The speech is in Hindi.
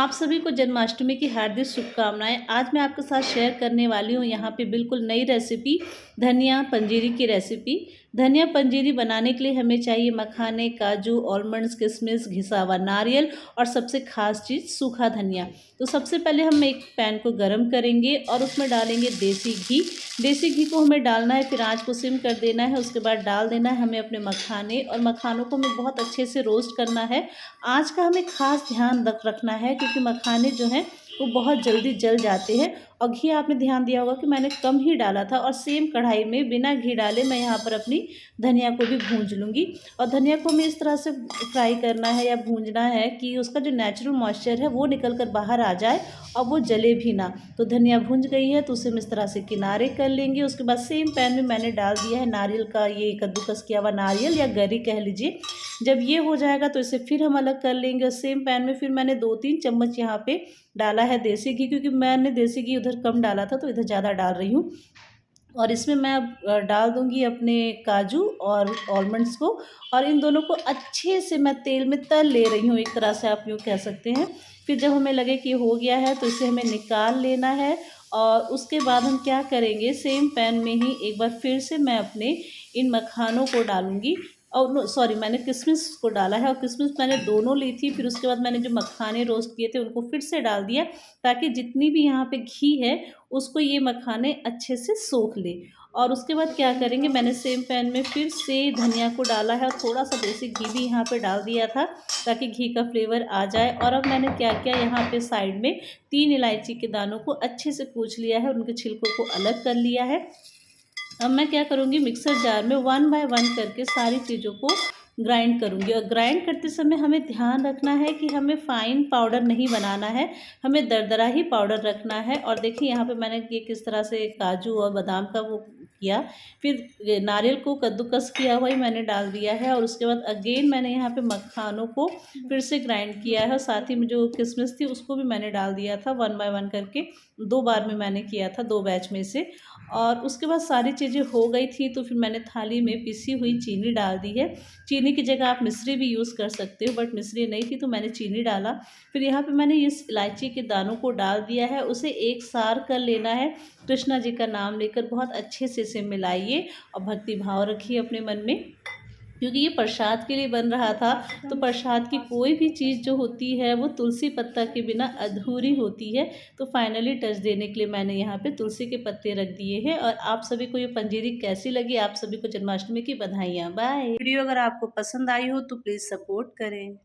आप सभी को जन्माष्टमी की हार्दिक शुभकामनाएं। आज मैं आपके साथ शेयर करने वाली हूँ यहाँ पे बिल्कुल नई रेसिपी, धनिया पंजीरी की रेसिपी। धनिया पंजीरी बनाने के लिए हमें चाहिए मखाने, काजू, आलमंड्स, किशमिश, घिसा हुआ नारियल और सबसे खास चीज़ सूखा धनिया। तो सबसे पहले हम एक पैन को गर्म करेंगे और उसमें डालेंगे देसी घी। देसी घी को हमें डालना है, फिर आँच को सिम कर देना है। उसके बाद डाल देना है हमें अपने मखाने, और मखानों को हमें बहुत अच्छे से रोस्ट करना है। आँच का हमें खास ध्यान रखना है, क्योंकि मखाने जो हैं वो बहुत जल्दी जल जाते हैं। और घी आपने ध्यान दिया होगा कि मैंने कम ही डाला था, और सेम कढ़ाई में बिना घी डाले मैं यहाँ पर अपनी धनिया को भी भूंज लूँगी। और धनिया को हमें इस तरह से फ्राई करना है या भूंजना है कि उसका जो नेचुरल मॉइस्चर है वो निकल कर बाहर आ जाए और वो जले भी ना। तो धनिया भूंज गई है तो उसे हम इस तरह से किनारे कर लेंगे। उसके बाद सेम पैन में मैंने डाल दिया है नारियल का, ये कद्दूकस किया हुआ नारियल या गरी कह लीजिए। जब ये हो जाएगा तो इसे फिर हम अलग कर लेंगे। और सेम पैन में फिर मैंने 2-3 चम्मच यहाँ पे डाला है देसी घी, क्योंकि मैंने देसी घी उधर कम डाला था तो इधर ज़्यादा डाल रही हूँ। और इसमें मैं अब डाल दूँगी अपने काजू और आलमंड्स को, और इन दोनों को अच्छे से मैं तेल में तल ले रही हूँ, एक तरह से आप यूँ कह सकते हैं। फिर जब हमें लगे कि हो गया है तो इसे हमें निकाल लेना है। और उसके बाद हम क्या करेंगे, सेम पैन में ही एक बार फिर से मैं अपने इन मखानों को डालूँगी। और नो सॉरी, मैंने किशमिश को डाला है, और किशमिश मैंने दोनों ली थी। फिर उसके बाद मैंने जो मखाने रोस्ट किए थे उनको फिर से डाल दिया, ताकि जितनी भी यहाँ पे घी है उसको ये मखाने अच्छे से सोख ले। और उसके बाद क्या करेंगे, मैंने सेम पैन में फिर से धनिया को डाला है, और थोड़ा सा देसी घी भी यहाँ पे डाल दिया था ताकि घी का फ्लेवर आ जाए। और अब मैंने क्या किया, यहाँ पे साइड में 3 इलायची के दानों को अच्छे से कूच लिया है, उनके छिलकों को अलग कर लिया है। अब मैं क्या करूँगी, मिक्सर जार में 1 बाय 1 करके सारी चीज़ों को ग्राइंड करूँगी। और ग्राइंड करते समय हमें ध्यान रखना है कि हमें फ़ाइन पाउडर नहीं बनाना है, हमें दरदरा ही पाउडर रखना है। और देखिए यहाँ पे मैंने ये किस तरह से काजू और बादाम का वो किया। फिर ये नारियल को कद्दूकस किया हुआ ही मैंने डाल दिया है, और उसके बाद अगेन मैंने यहाँ पे मखानों को फिर से ग्राइंड किया है, और साथ ही में जो किशमिश थी उसको भी मैंने डाल दिया था 1 बाय 1 करके। 2 बार में मैंने किया था, 2 बैच में से। और उसके बाद सारी चीज़ें हो गई थी तो फिर मैंने थाली में पिसी हुई चीनी डाल दी है। चीनी की जगह आप मिश्री भी यूज़ कर सकते हो, बट मिश्री नहीं थी तो मैंने चीनी डाला। फिर यहाँ पे मैंने इस इलायची के दानों को डाल दिया है, उसे एक सार कर लेना है। कृष्णा जी का नाम लेकर बहुत अच्छे से इसे मिलाइए, और भक्ति भाव रखिए अपने मन में, क्योंकि ये प्रसाद के लिए बन रहा था। तो प्रसाद की कोई भी चीज़ जो होती है वो तुलसी पत्ता के बिना अधूरी होती है। तो फाइनली टच देने के लिए मैंने यहाँ पे तुलसी के पत्ते रख दिए हैं। और आप सभी को ये पंजीरी कैसी लगी, आप सभी को जन्माष्टमी की बधाइयाँ। बाय। वीडियो अगर आपको पसंद आई हो तो प्लीज़ सपोर्ट करें।